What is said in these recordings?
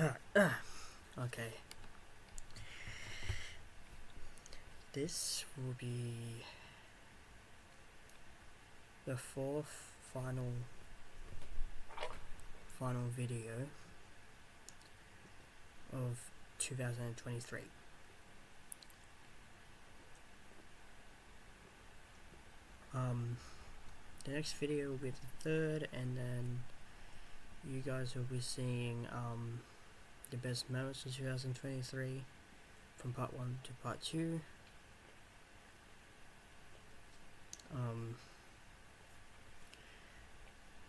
Okay. This will be the fourth final video of 2023. The next video will be the third, and then you guys will be seeing the best moments of 2023 from part 1 to part 2.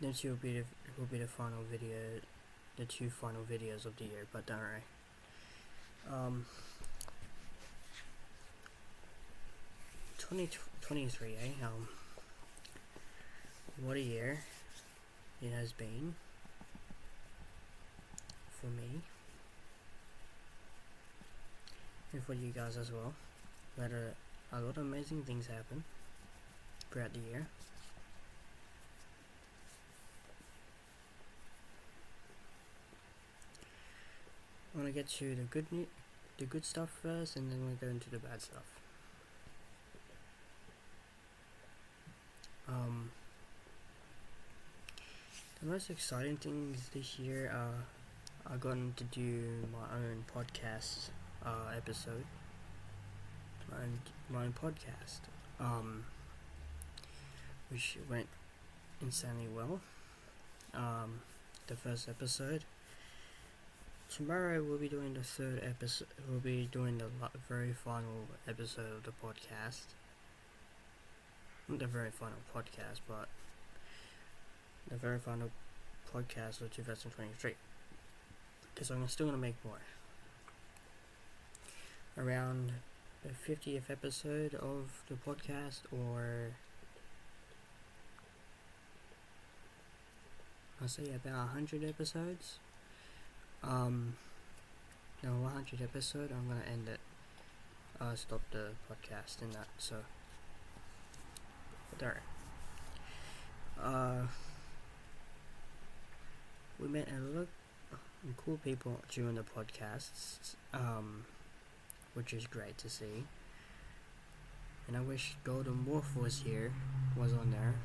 Next will be the final video, the 2 final videos of the year, but don't worry. 2023, what a year it has been for me and for you guys as well. We had a lot of amazing things happen throughout the year. I want to get to the good stuff first, and then we'll go into the bad stuff. The most exciting things this year I gotten to do my own podcast episode, my own podcast, which went insanely well. The first episode. Tomorrow we'll be doing the third episode. We'll be doing the very final episode of the podcast. Not the very final podcast, but the very final podcast of 2023. Because I'm still gonna make more. Around the 50th episode of the podcast, or I'll say about 100 episodes. 100 episode, I'm gonna end it. Stop the podcast in that. So, there. We met a lot of cool people during the podcasts, which is great to see. And I wish Golden Wolf was on there,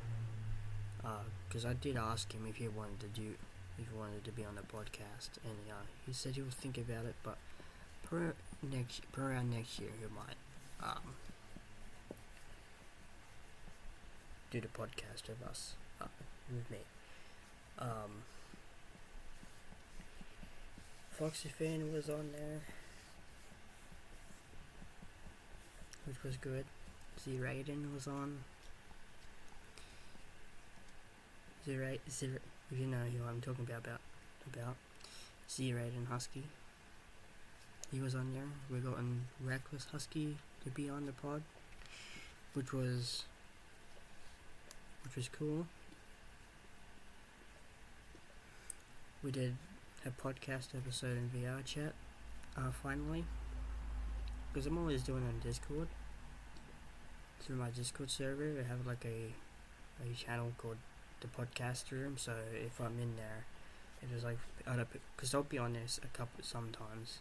because I did ask him if he wanted to be on the podcast, and he said he would think about it, but per around next year he might do the podcast with us, with me. Foxy Fan was on there, which was good. Z Raiden was on. If you know who I'm talking about Z Raiden Husky. He was on there. We got Reckless Husky to be on the pod, which was cool. We did a podcast episode in VR chat, finally, because I'm always doing it on Discord. Through my Discord server, I have like a channel called the podcast room, so if I'm in there, it is like because I'll be on this a couple sometimes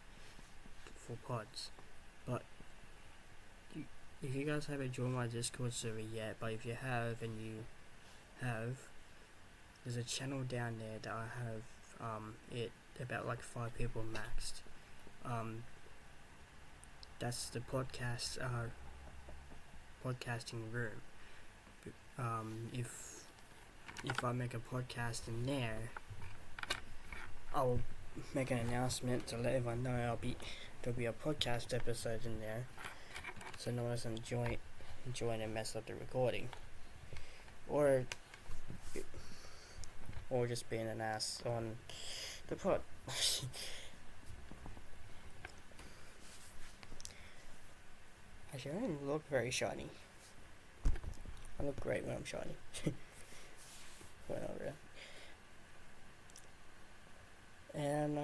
for pods, but if you guys haven't joined my Discord server yet, but if you have, there's a channel down there that I have it about like 5 people maxed. That's the podcasting room. If I make a podcast in there, I'll make an announcement to let everyone know there'll be a podcast episode in there, so no one doesn't join and mess up the recording, or just being an ass on the pod. Actually, I don't look very shiny. I look great when I'm shiny. But not really. And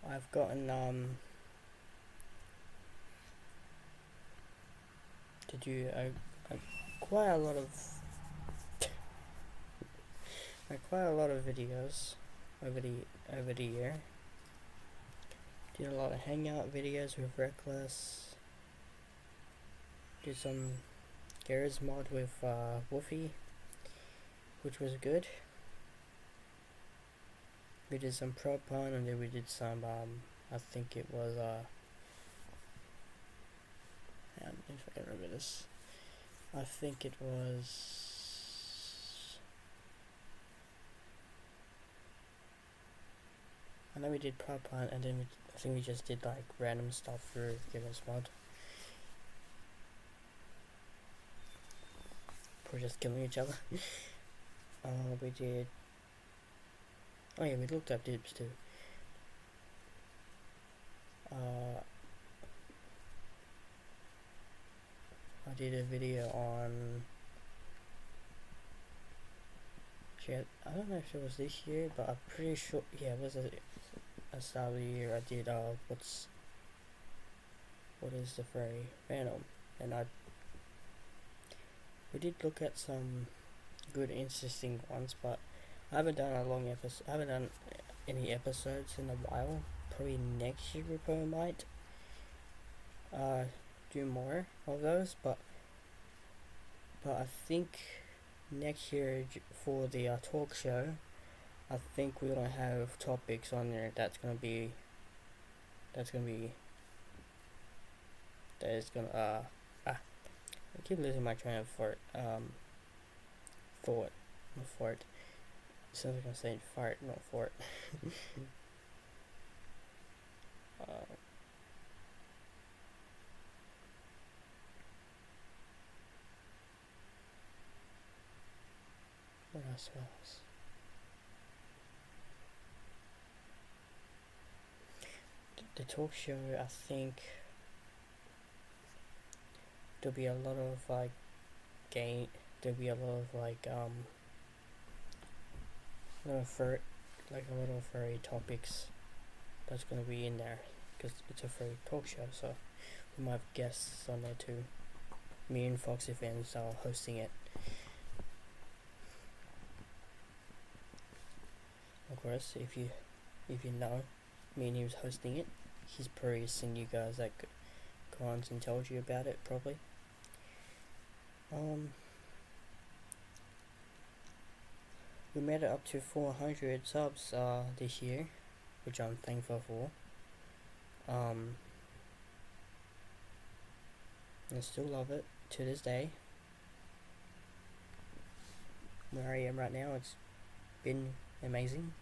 I've gotten to do quite a lot of videos over the year. Did a lot of hangout videos with Reckless. Did some Garry's mod with Woofy, which was good. We did some prop pun, and then we did some I think it was if I can remember this. I think it was I know we did prop pun, and then I think we just did like random stuff for Garry's mod. We're just killing each other. We did. Oh yeah, we looked up dibs too. I did a video on. Shit, I don't know if it was this year, but I'm pretty sure. Yeah, it was a start of the year. I did what is the furry Venom, and we did look at some good, interesting ones, but I haven't done I haven't done any episodes in a while. Probably next year we probably might do more of those, but I think next year for the talk show, I think we're gonna have topics on there that is gonna I keep losing my train of thought. Fort. Sounds like I'm saying fart, not fort. What else? The talk show, I think there'll be a lot of there'll be a lot of a lot of furry topics that's gonna be in there, because it's a furry talk show, so we might have guests on there too. Me and Foxy Fans are hosting it. Of course, if you know, me and he was hosting it. He's probably seen you guys gone and told you about it probably. We made it up to 400 subs this year, which I'm thankful for. I still love it to this day. Where I am right now, it's been amazing.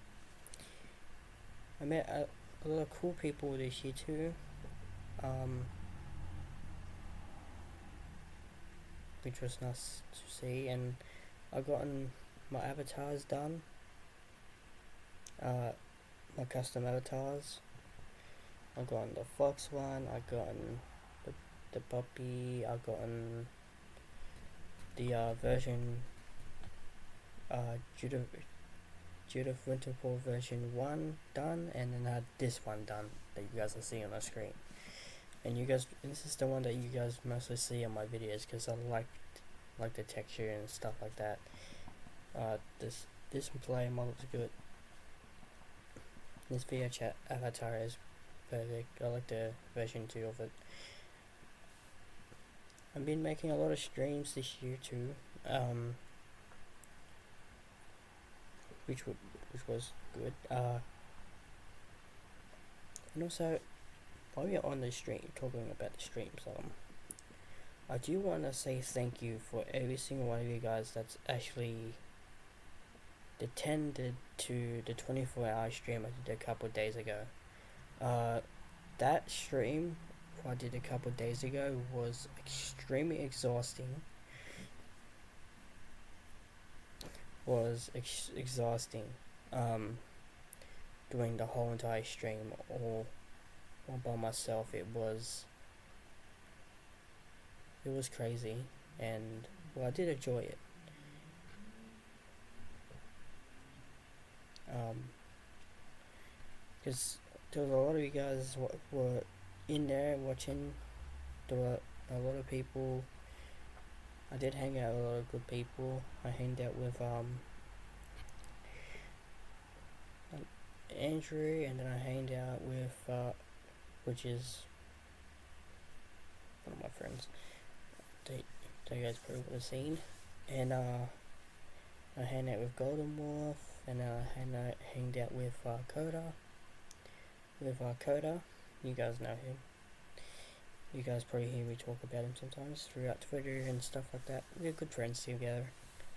I met a lot of cool people this year too. Which was nice to see, and I've gotten my avatars done. My custom avatars. I've gotten the fox one, I've gotten the puppy, I've gotten the version Judith Winterpool version 1 done, and then I had this one done that you guys are seeing on the screen. And this is the one that you guys mostly see on my videos, because I like the texture and stuff like that. This player model is good. This video chat avatar is perfect. I like the version 2 of it. I've been making a lot of streams this year too, which was good. And also, while we're on the stream, talking about the streams, I do want to say thank you for every single one of you guys that's actually attended to the 24-hour stream I did a couple of days ago. That stream I did a couple of days ago was extremely exhausting. Doing the whole entire stream all by myself. It was crazy, and I did enjoy it. Because there was a lot of you guys were in there watching. There were a lot of people. I did hang out with a lot of good people. I hanged out with Andrew, and then I hanged out with, which is one of my friends. They guys probably would have seen. And I hanged out with Golden Wolf, and I hanged out with Coda. Coda, you guys know him. You guys probably hear me talk about him sometimes throughout Twitter and stuff like that. We're good friends together,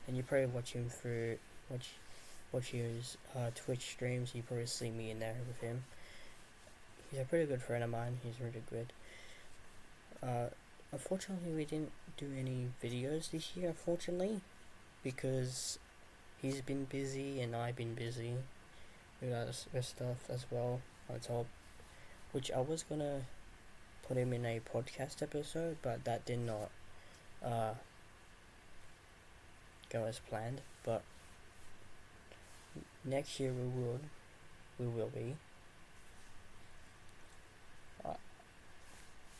and you probably watch him through watch his Twitch streams. You probably see me in there with him. He's a pretty good friend of mine. He's really good. Unfortunately, we didn't do any videos this year. Unfortunately, because he's been busy and I've been busy with other stuff as well on top, which I was gonna put him in a podcast episode, but that did not go as planned. But next year we will be.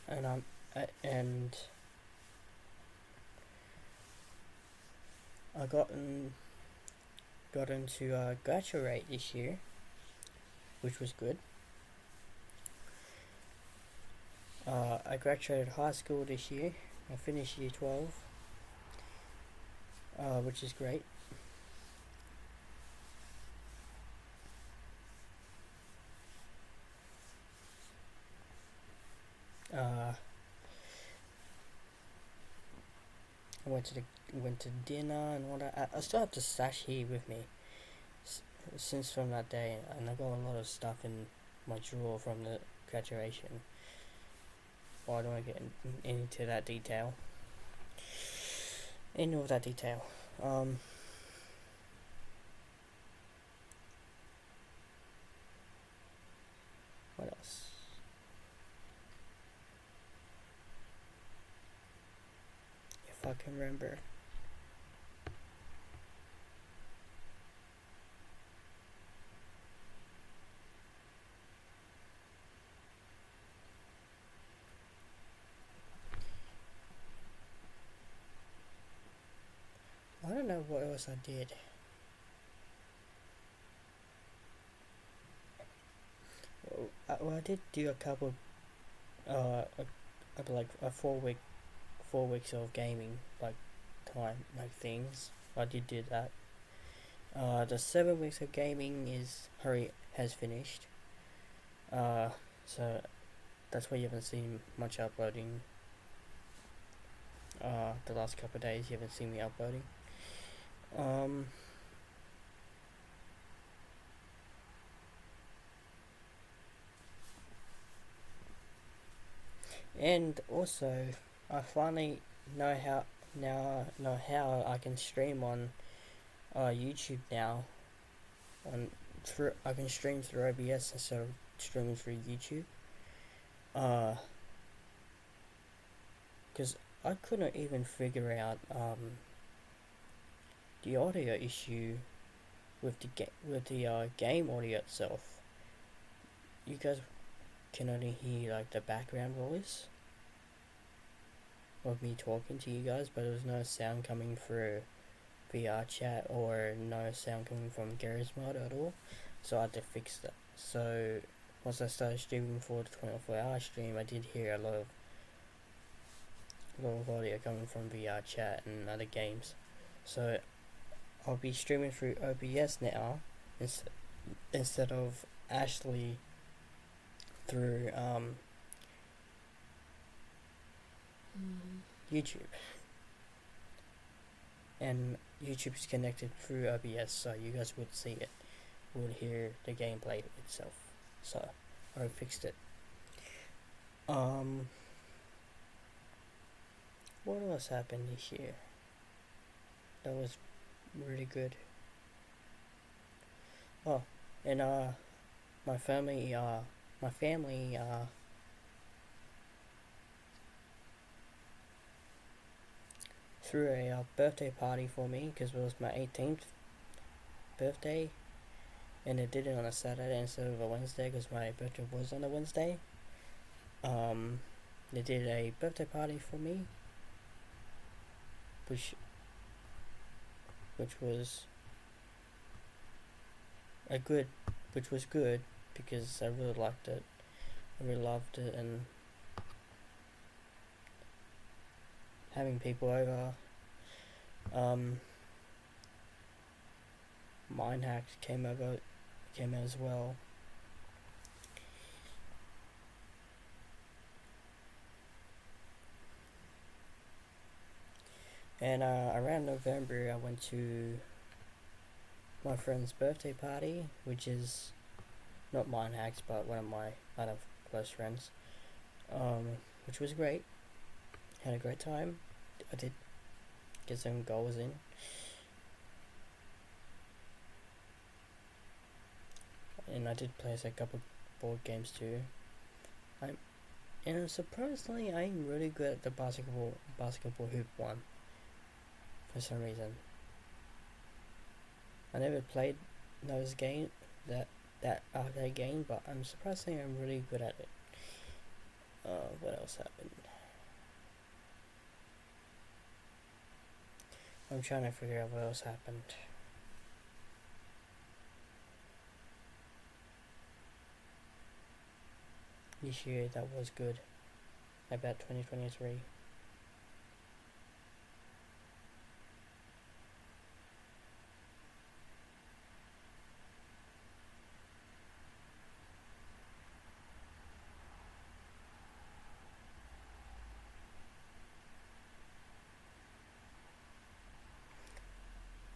And I gotten to graduate this year, which was good. I graduated high school this year. I finished year 12, which is great. I went to dinner and all that. I still have the sash here with me since from that day, and I got a lot of stuff in my drawer from the graduation. Well, I don't want to get into that detail. Into all that detail. What else? If I can remember. I don't know what else I did. Well, I did do a couple, like a 4 weeks of gaming, like time, like things. I did do that. The 7 weeks of gaming has finished. So that's why you haven't seen much uploading. The last couple of days you haven't seen me uploading. And also, I finally know how I can stream on YouTube now. I can stream through OBS instead of streaming through YouTube. Because I couldn't even figure out the audio issue with the game audio itself. You guys can only hear like the background voice of me talking to you guys, but there was no sound coming through VR chat or no sound coming from Garry's Mod at all. So I had to fix that. So once I started streaming for the 24-hour stream, I did hear a lot of audio coming from VR chat and other games. So I'll be streaming through OBS now instead of actually through YouTube. And YouTube is connected through OBS, so you guys would see it, would hear the gameplay itself. So I fixed it. What else happened this year? That was really good. Oh, and my family threw a birthday party for me because it was my 18th birthday, and they did it on a Saturday instead of a Wednesday because my birthday was on a Wednesday. They did a birthday party for me, which was a good which was good because I really liked it. I really loved it, and having people over. Mindhacks came as well. And around November, I went to my friend's birthday party, which is not Mindhacks, but one of my other close friends, which was great. Had a great time. I did get some goals in. And I did play a couple board games too. And surprisingly, I'm really good at the basketball hoop one. For some reason, I never played those game that arcade game, but I'm surprisingly I'm really good at it. What else happened? I'm trying to figure out what else happened. This year that was good. About 2023.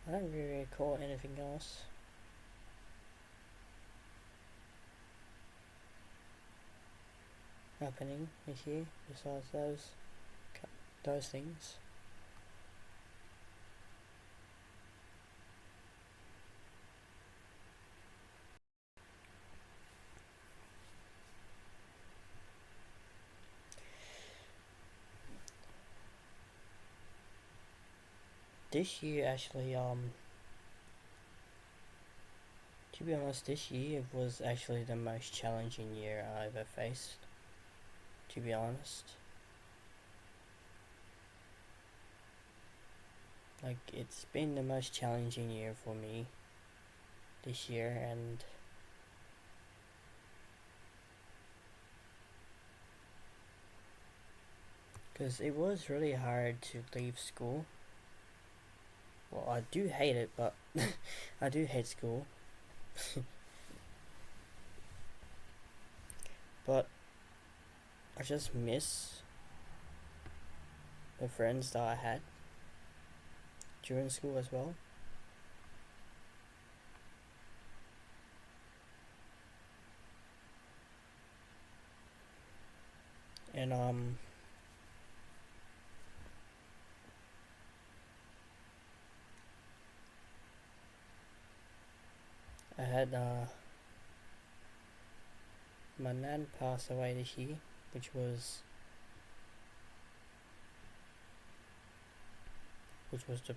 I don't really recall anything else happening this year besides those things. This year actually, to be honest, this year was actually the most challenging year I ever faced. To be honest, like it's been the most challenging year for me this year, and because it was really hard to leave school. Well, I do hate it, but I do hate school. But I just miss the friends that I had during school as well. And I had my nan passed away this year, which was the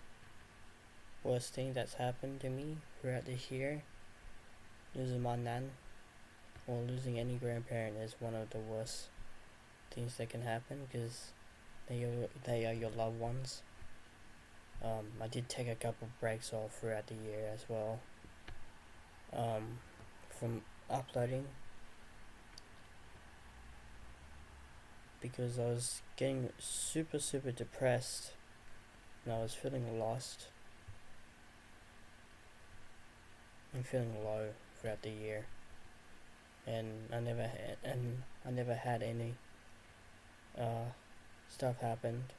worst thing that's happened to me throughout this year. Losing my nan or losing any grandparent is one of the worst things that can happen because they are your loved ones. I did take a couple breaks off throughout the year as well, from uploading because I was getting super depressed and I was feeling lost and feeling low throughout the year, and I never had any stuff happened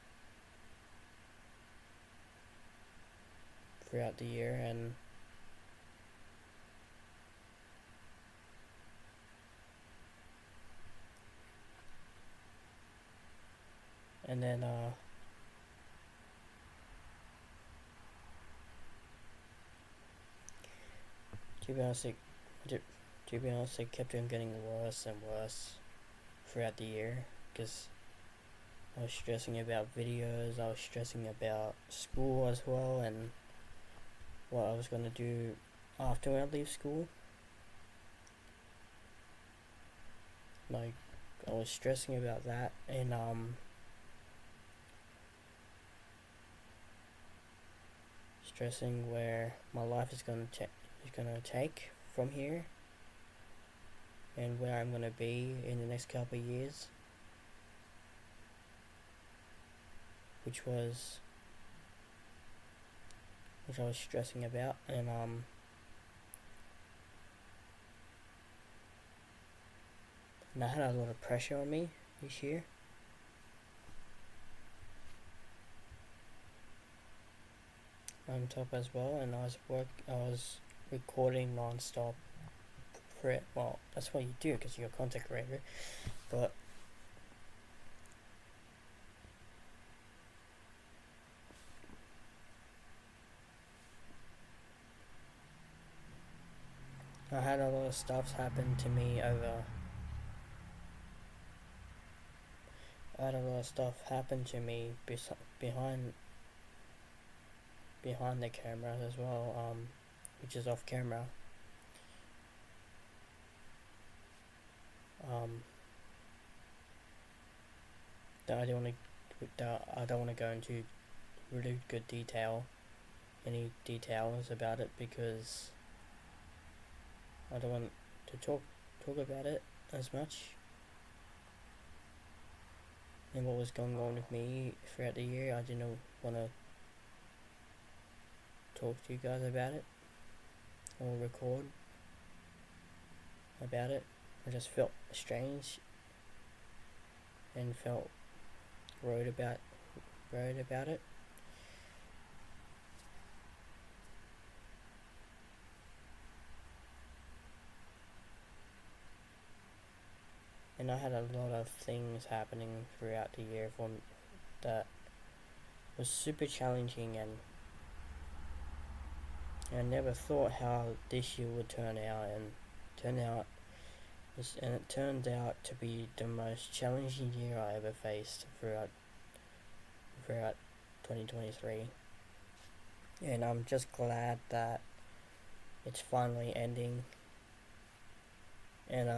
throughout the year, and then to be honest, it kept on getting worse and worse throughout the year because I was stressing about videos, I was stressing about school as well, and what I was gonna do after I leave school. Like, I was stressing about that, and stressing where my life is gonna take from here, and where I'm gonna be in the next couple of years, which I was stressing about, and I had a lot of pressure on me this year. On top as well, and I was recording non-stop for it. Well, that's what you do because you're a content creator, but I had a lot of stuff happen to me over. I had a lot of stuff happen to me behind the camera as well, which is off camera. That I don't want to go into really good any details about it, because I don't want to talk about it as much, and what was going on with me throughout the year. I didn't want to talk to you guys about it or record about it. I just felt strange and felt worried about it. And I had a lot of things happening throughout the year that was super challenging, and I never thought how this year would turn out, and it turned out to be the most challenging year I ever faced throughout 2023. And I'm just glad that it's finally ending, and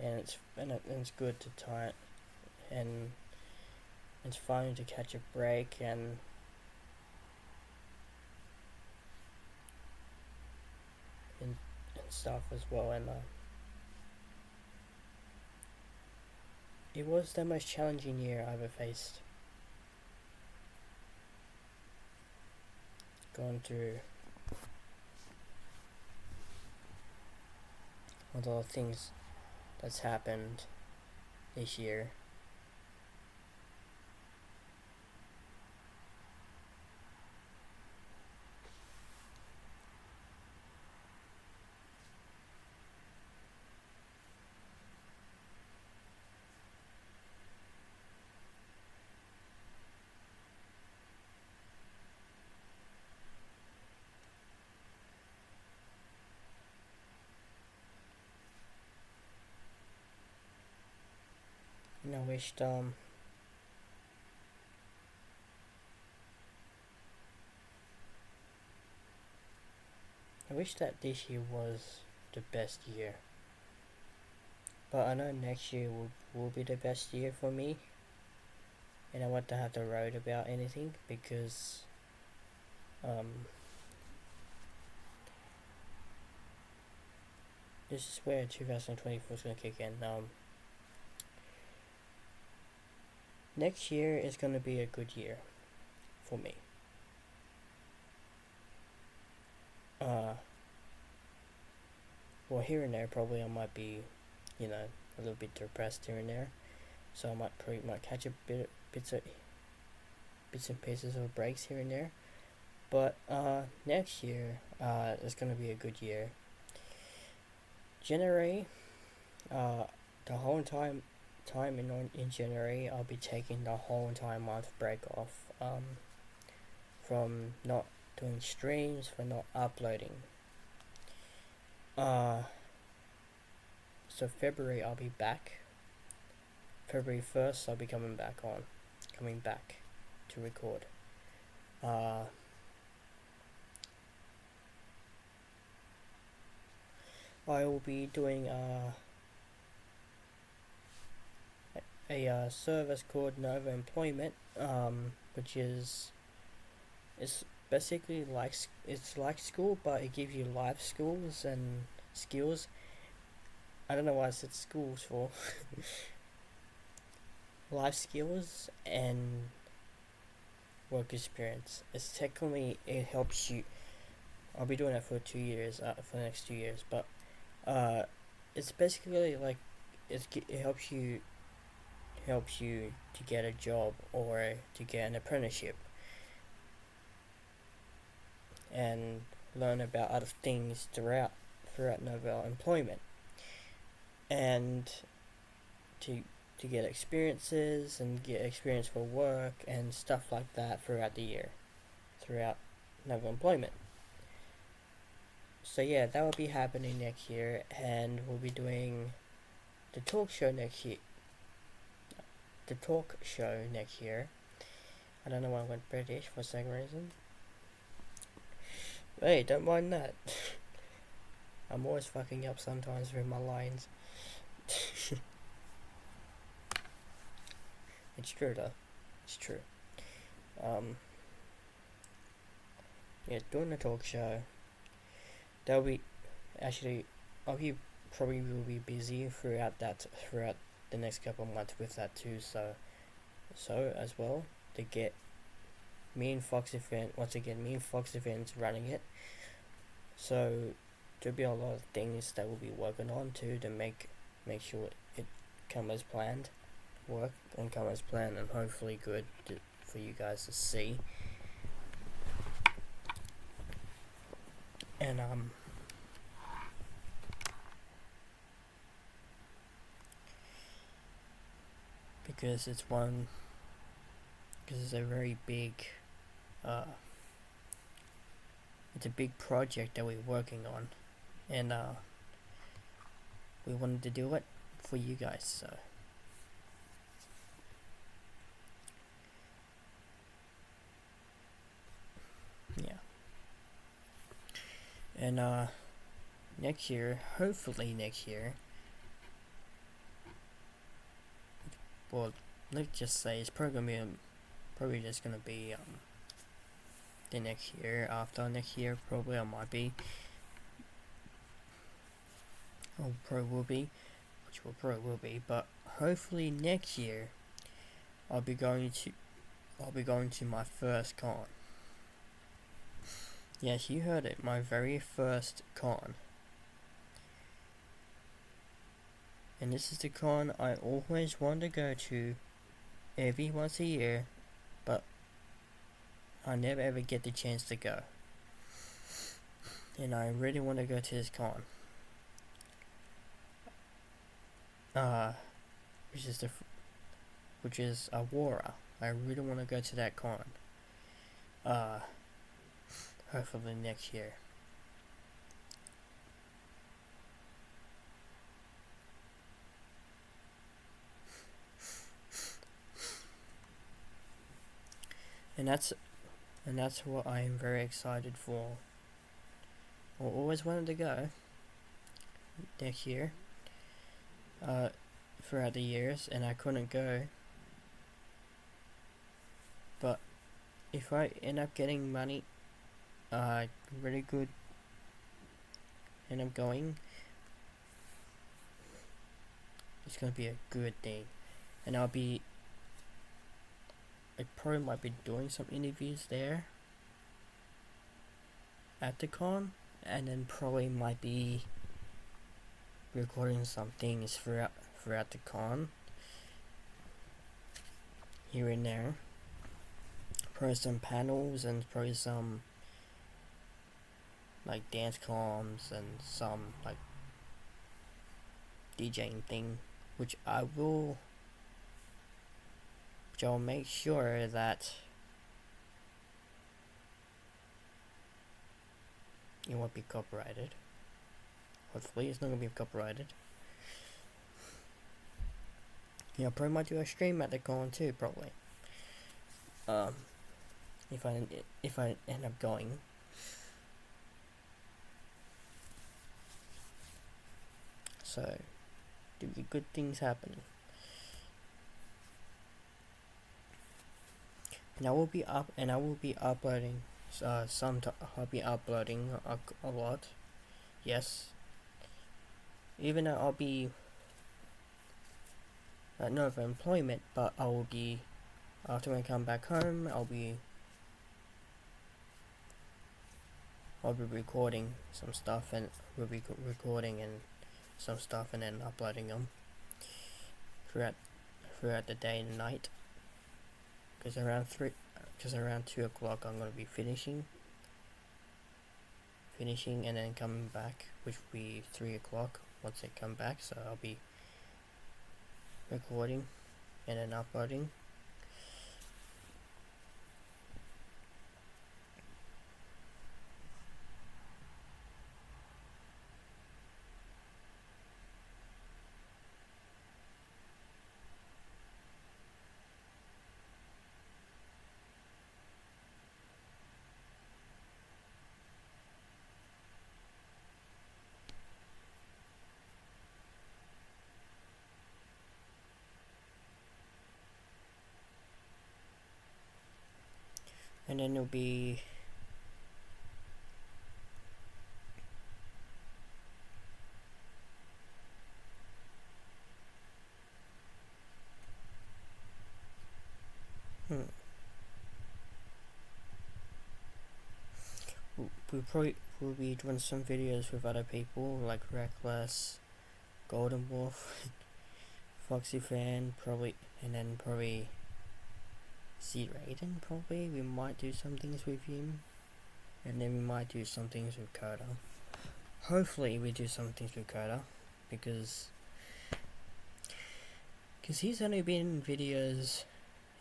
it's good to time, and it's finally to catch a break and stuff as well. And it was the most challenging year I ever faced, going through all the things that's happened this year. And I wished that this year was the best year, but I know next year will be the best year for me, and I want to have to write about anything, because this is where 2024 is going to kick in. Next year is going to be a good year for me. Well, here and there, probably I might be, a little bit depressed here and there, so I might catch a bits and pieces of breaks here and there. But next year is going to be a good year. January, the whole entire time in January, I'll be taking the whole entire month break off, from not doing streams, for not uploading. So February I'll be back. February 1st I'll be coming back to record. I will be doing a service called Nova Employment, which is basically like school, but it gives you life skills and skills. I don't know why I said schools for. Life skills and work experience. It's technically, it helps you. I'll be doing it for 2 years, for the next 2 years, but it's basically like it helps you to get a job or to get an apprenticeship and learn about other things throughout novel employment, and to get experiences and get experience for work and stuff like that throughout the year, throughout novel employment. So yeah, that will be happening next year, and we'll be doing the talk show next year. The talk show next year. I don't know why I went British for some reason. Hey, don't mind that. I'm always fucking up sometimes with my lines. It's true though. It's true. Yeah, doing the talk show. That'll be actually. I'll be probably will be busy throughout the next couple of months with that too. So as well to get me and Fox event once again. Me and Fox events running it. So there'll be a lot of things that we'll be working on too to make sure it come as planned, work and come as planned, and hopefully good for you guys to see. And because it's a very big it's a big project that we're working on, and we wanted to do it for you guys, so yeah. And hopefully next year, well, let's just say it's probably just gonna be the next year. After next year, probably I might be, or probably will be, which will probably will be, but hopefully next year I'll be going to my first con. Yes, you heard it, my very first con. And this is the con I always want to go to every once a year, but I never ever get the chance to go. And I really want to go to this con. Which is Aurora. I really want to go to that con. Hopefully next year. And that's what I am very excited for. I always wanted to go next year. Throughout the years, and I couldn't go. But if I end up getting money, really good, and I'm going, it's gonna be a good thing, and I probably might be doing some interviews there at the con, and then probably might be recording some things throughout the con here and there. Probably some panels and probably some like dance comms and some like DJing thing, which I'll make sure that it won't be copyrighted. Hopefully it's not gonna be copyrighted. Yeah, I probably might do a stream at the con too, probably. If I end up going. So there'll be good things happening. And I will be uploading I'll be uploading a lot. Yes. even though I'll be not for employment, but I will be, after I come back home, I'll be recording some stuff, and we'll be recording and some stuff and then uploading them throughout the day and night. Because around 2 o'clock I'm going to be finishing and then coming back, which will be 3 o'clock once I come back, so I'll be recording and then uploading. And then it'll be we'll be doing some videos with other people like Reckless, Golden Wolf, Foxy Fan, probably, and then probably C Raiden. Probably we might do some things with him, and then we might do some things with Coda. Hopefully we do some things with Coda, because he's only been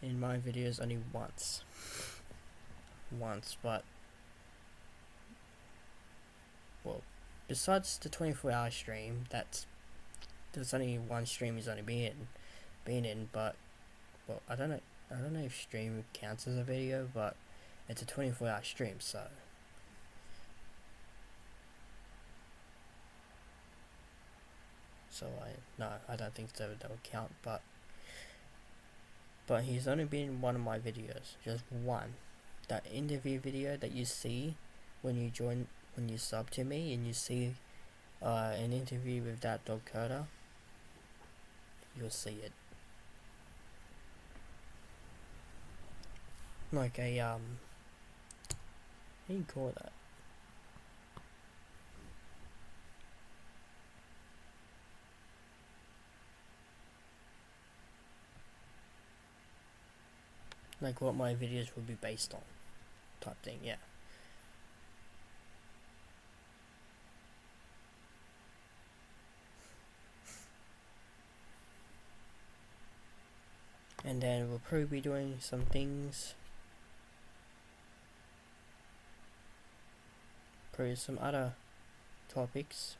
in my videos only once, but well, besides the 24-hour stream, there's only one stream he's only been in, but well, I don't know if stream counts as a video, but it's a 24-hour stream, so I don't think so that would count, but he's only been in one of my videos, just one. That interview video that you see when you sub to me and you see an interview with that dog Coda, you'll see it. Like a how do you call that? Like what my videos will be based on, type thing, yeah. And then we'll probably be doing some things, probably some other topics,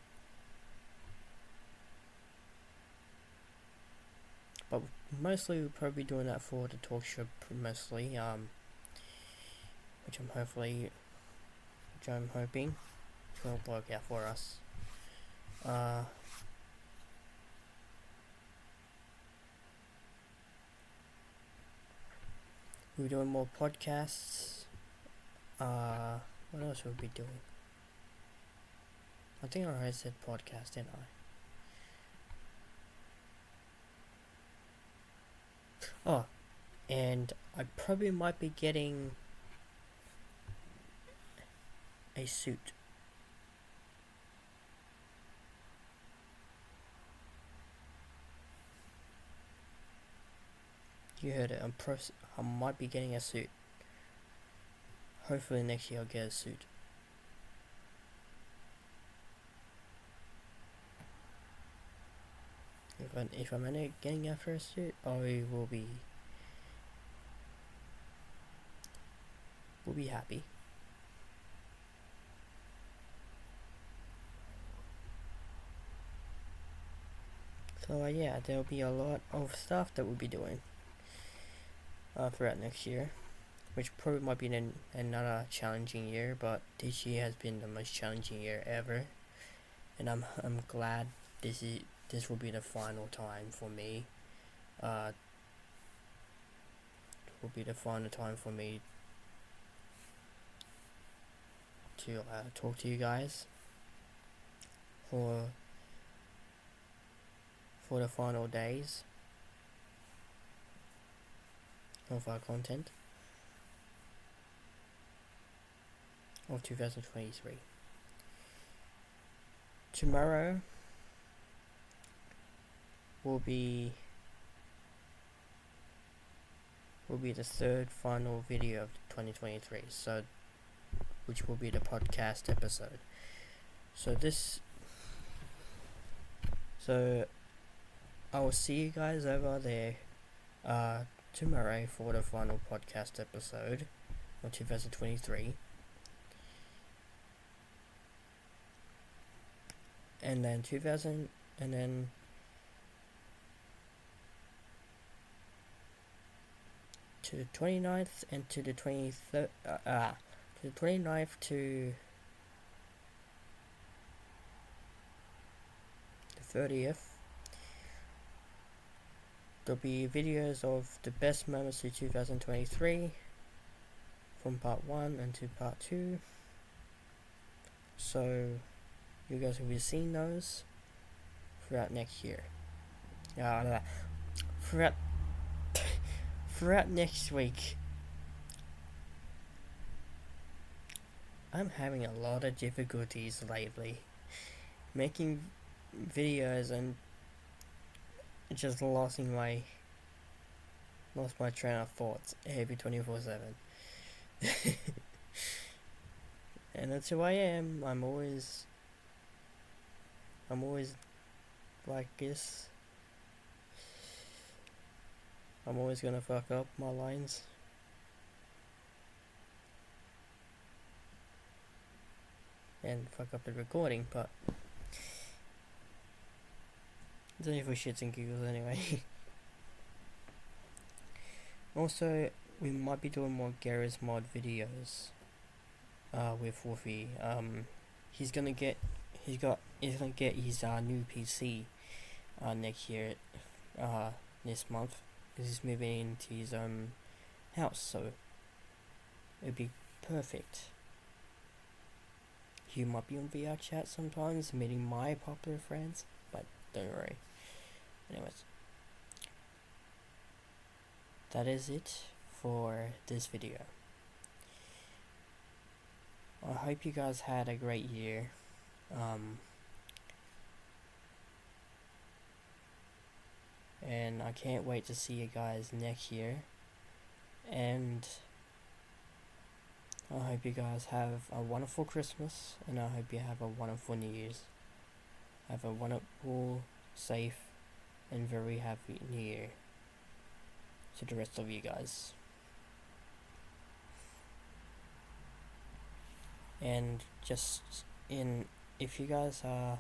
but mostly we'll probably be doing that for the talk show mostly, which I'm hoping will work out for us. We're doing more podcasts. What else will we be doing? I think I already said podcast, didn't I? Oh, and I probably might be getting a suit. You heard it. I might be getting a suit. Hopefully next year I'll get a suit. If I'm getting after a suit, I will be happy. So yeah, there'll be a lot of stuff that we'll be doing throughout next year, which probably might be another challenging year, but this year has been the most challenging year ever, and I'm glad this will be the final time for me. Will be the final time for me to talk to you guys, or for the final days of our content of 2023. Tomorrow will be the third final video of 2023, so which will be the podcast episode. So I will see you guys over there tomorrow for the final podcast episode of 2023. And then to the 29th and to the 23rd, to the 29th to the 30th, there'll be videos of the best moments of 2023 from part 1 and to part 2. So you guys will be seeing those throughout next year. Throughout next week. I'm having a lot of difficulties lately making videos and just lost my train of thoughts every 24/7. And that's who I am. I'm always like this. I'm always gonna fuck up my lines. And fuck up the recording, but it's only for shits and giggles anyway. Also, we might be doing more Garry's Mod videos with Wolfie. He's gonna get his new PC next year, this month, because he's moving into his own house, so it'd be perfect. He might be on VR chat sometimes, meeting my popular friends, but don't worry. Anyways, that is it for this video. I hope you guys had a great year. And I can't wait to see you guys next year. And I hope you guys have a wonderful Christmas, and I hope you have a wonderful New Year's. Have a wonderful, safe, and very happy New Year to the rest of you guys. And if you guys are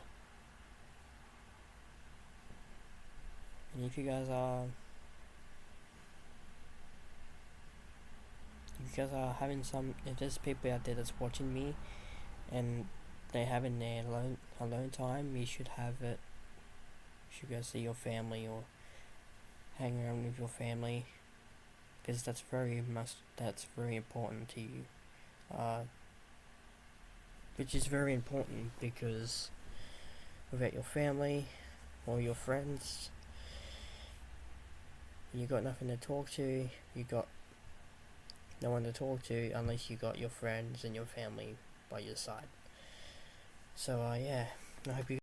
having if there's people out there that's watching me and they having their alone time, you should have it. You should go see your family or hang around with your family, because that's very important to you. Which is very important, because without your family or your friends, you got nothing to talk to. You got no one to talk to unless you got your friends and your family by your side. So yeah, I hope you